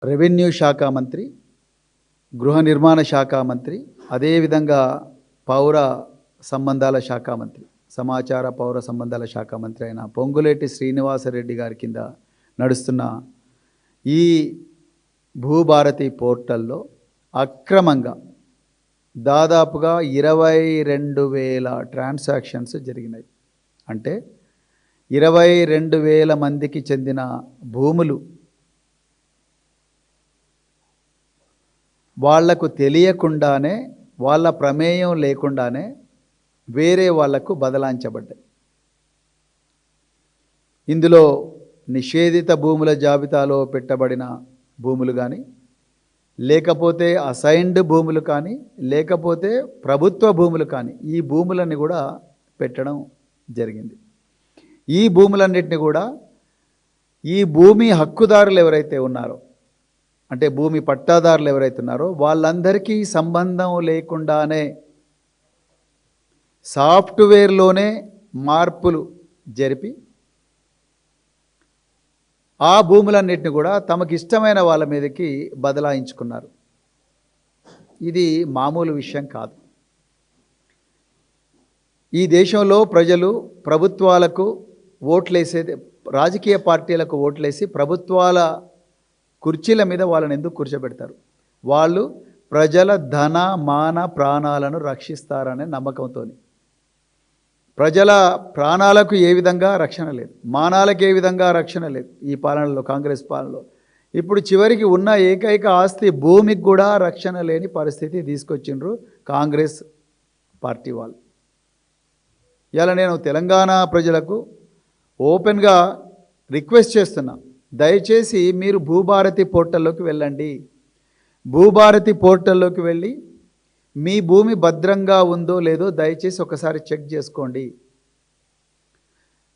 Revenue శాఖ మంత్రి, గృహ నిర్మాణ శాఖ మంత్రి, అదేవిధంగా పౌర సంబంధాల శాఖ మంత్రి, సమాచార పౌర సంబంధాల శాఖ మంత్రి అయిన పొంగులేటి శ్రీనివాసరెడ్డి గారి కింద నడుస్తున్న ఈ భూభారతి పోర్టల్లో అక్రమంగా దాదాపుగా 22,000 ట్రాన్సాక్షన్స్ జరిగినాయి. అంటే 22,000 మందికి చెందిన భూములు వాళ్లకు తెలియకుండానే, వాళ్ళ ప్రమేయం లేకుండానే వేరే వాళ్లకు బదలాయించబడ్డాయి. ఇందులో నిషేధిత భూముల జాబితాలో పెట్టబడిన భూములు కానీ, లేకపోతే అసైన్డ్ భూములు కానీ, లేకపోతే ప్రభుత్వ భూములు కానీ, ఈ భూములన్నీ కూడా పెట్టడం జరిగింది. ఈ భూములన్నిటిని కూడా ఈ భూమి హక్కుదారులు ఎవరైతే ఉన్నారో, అంటే భూమి పట్టాదారులు ఎవరైతే ఉన్నారో వాళ్ళందరికీ సంబంధం లేకుండానే సాఫ్ట్వేర్లోనే మార్పులు జరిపి ఆ భూములన్నిటిని కూడా తమకు ఇష్టమైన వాళ్ళ మీదకి బదలాయించుకున్నారు. ఇది మామూలు విషయం కాదు. ఈ దేశంలో ప్రజలు ప్రభుత్వాలకు ఓట్లేసేది, రాజకీయ పార్టీలకు ఓట్లేసి ప్రభుత్వాల కుర్చీల మీద వాళ్ళని ఎందుకు కూర్చోబెడతారు? వాళ్ళు ప్రజల ధన మాన ప్రాణాలను రక్షిస్తారనే నమ్మకంతో. ప్రజల ప్రాణాలకు ఏ విధంగా రక్షణ లేదు, మానాలకు ఏ విధంగా రక్షణ లేదు ఈ పాలనలో, కాంగ్రెస్ పాలనలో. ఇప్పుడు చివరికి ఉన్న ఏకైక ఆస్తి భూమికి కూడా రక్షణ లేని పరిస్థితి తీసుకొచ్చిండ్రు కాంగ్రెస్ పార్టీ వాళ్ళు. ఇలా నేను తెలంగాణ ప్రజలకు ఓపెన్గా రిక్వెస్ట్ చేస్తున్నా, దయచేసి మీరు భూభారతి పోర్టల్లోకి వెళ్ళండి. భూభారతి పోర్టల్లోకి వెళ్ళి మీ భూమి భద్రంగా ఉందో లేదో దయచేసి ఒకసారి చెక్ చేసుకోండి.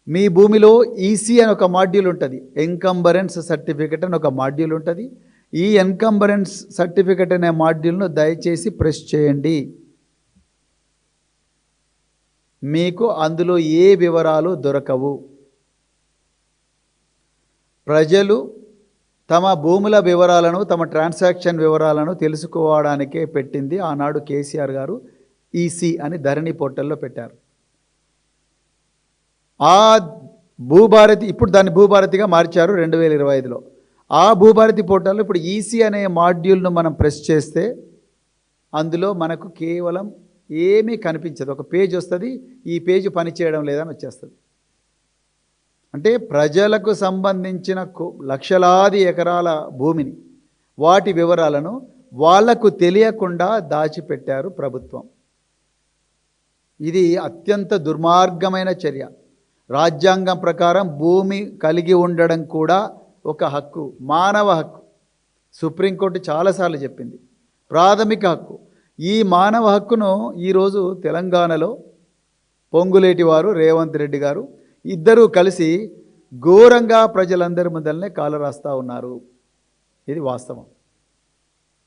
మీ భూమిలో ఈసీ అని ఒక మాడ్యూల్ ఉంటుంది, ఎన్కంబరెన్స్ సర్టిఫికెట్ అని ఒక మాడ్యూల్ ఉంటుంది. ఈ ఎన్కంబరెన్స్ సర్టిఫికెట్ అనే మాడ్యూల్ను దయచేసి ప్రెస్ చేయండి. మీకు అందులో ఏ వివరాలు దొరకవు. ప్రజలు తమ భూముల వివరాలను, తమ ట్రాన్సాక్షన్ వివరాలను తెలుసుకోవడానికే పెట్టింది ఆనాడు కేసీఆర్ గారు ఈసీ అని ధరణి పోర్టల్లో పెట్టారు. ఆ భూభారతి, ఇప్పుడు దాన్ని భూభారతిగా మార్చారు 2025లో. ఆ భూభారతి పోర్టల్లో ఇప్పుడు ఈసీ అనే మాడ్యూల్ను మనం ప్రెస్ చేస్తే అందులో మనకు కేవలం ఏమీ కనిపించదు. ఒక పేజ్ వస్తుంది, ఈ పేజ్ పనిచేయడం లేదని వచ్చేస్తుంది. అంటే ప్రజలకు సంబంధించిన లక్షలాది ఎకరాల భూమిని, వాటి వివరాలను వాళ్లకు తెలియకుండా దాచిపెట్టారు ప్రభుత్వం. ఇది అత్యంత దుర్మార్గమైన చర్య. రాజ్యాంగం ప్రకారం భూమి కలిగి ఉండడం కూడా ఒక హక్కు, మానవ హక్కు. సుప్రీంకోర్టు చాలాసార్లు చెప్పింది, ప్రాథమిక హక్కు. ఈ మానవ హక్కును ఈరోజు తెలంగాణలో పొంగులేటి వారు, రేవంత్ రెడ్డి గారు ఇద్దరూ కలిసి ఘోరంగా ప్రజలందరి ముందరనే కాలరాస్తా ఉన్నారు. ఇది వాస్తవం.